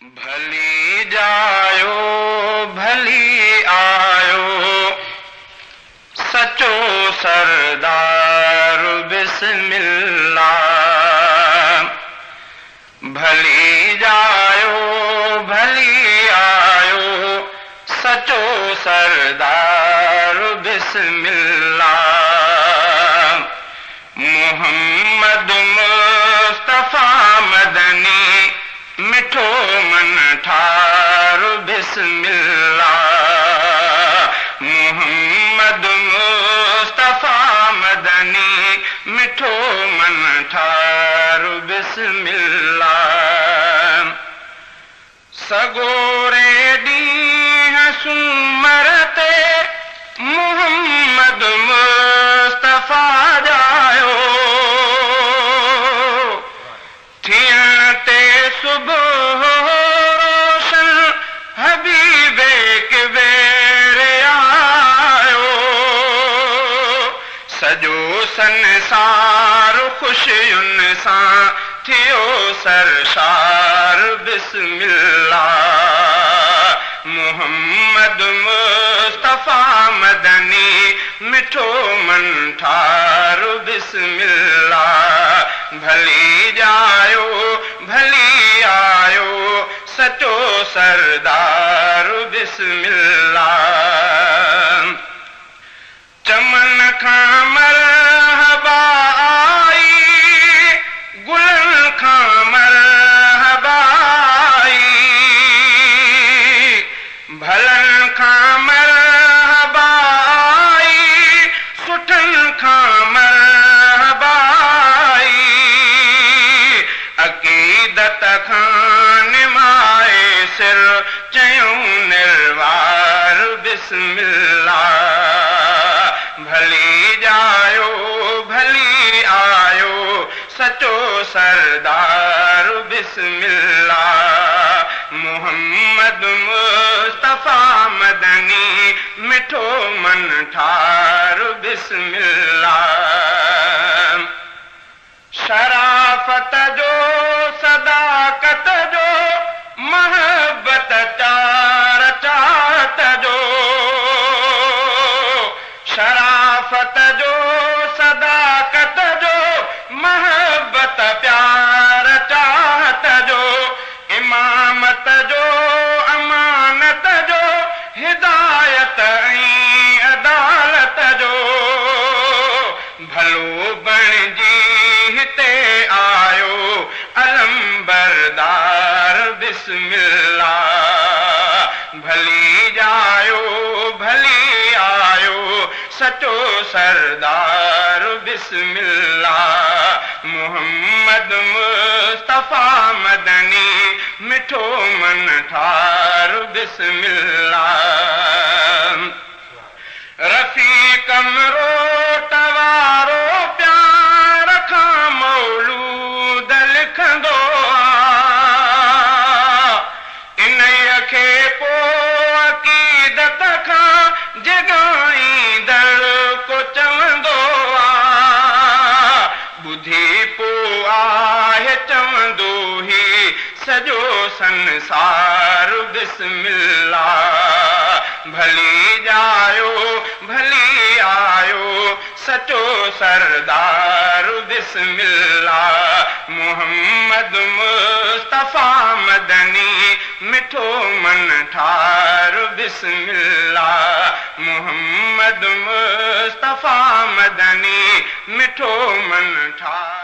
भली जायो भली आयो सचो सरदार बिस्मिल्लाह। भली जायो भली आयो सचो सरदार बिस्मिल्लाह। मोहम्मद मुस्तफा मदनी मिठो मन ठार बिस्मिल्लाह। मोहम्मद मुस्तफा मदनी मिठो मन ठार बिस्मिल्लाह। सगोरे ॾींहं सूमर ते मोहम्मद मुस्तफा जायो। थियण ते सुबुह रोशन हबीबे के बेरे आयो। सजो संसार खुशियुनि सां थियो सरशार बिस्मिल्लाह। मोहम्मद मुस्तफा मदनी मिठो मन ठार बिस्मिल्लाह। भली जायो भली आयो सचो सरदार बिस्मिल्लाह। चमन खां मरहबा आई गुलन खां मरहबा आई। भलन खां मरहबा आई सुठन खां मरहबा आई। अकीदत खां निमाए सिर चयूं निर्वार बिस्मिल्लाह। भली जायो भली आयो सचो सरदार बिस्मिल्लाह। मोहम्मद मुस्तफा मदनी मिठो मन ठार बिस्मिल्लाह। शराफत जो सदाकत जो महबत चार चात जो। शराफत जो सदाकत जो महबत प्यार चाहत जो। इमामत जो अमानत जो हिदायत ऐं अदालत जो। भलो बणिजी हिते आयो अलम बरदार बिस्मिल्लाह। भली जायो भली आयो सचो सरदार बिस्मिल्लाह। मोहम्मद मुस्तफा मदनी मिठो मन ठार बिस्मिल्लाह। रफ़ीक रोट वारो प्यार खां मौलूद लिखंदो आ। इन्हीअ खे पोइ अक़ीदत खां जॻाईंदड़ को चवंदो आ। ॿुधी पोइ आहे चवंदो ही सॼो संसार बिस्मिल्लाह। भली जायो भली आयो सचो सरदार बिस्मिल्लाह। मोहम्मद मुस्तफा मदनी मिठो मन ठार बिस्मिल्लाह। मोहम्मद मुस्तफा मदनी मिठो मन ठार।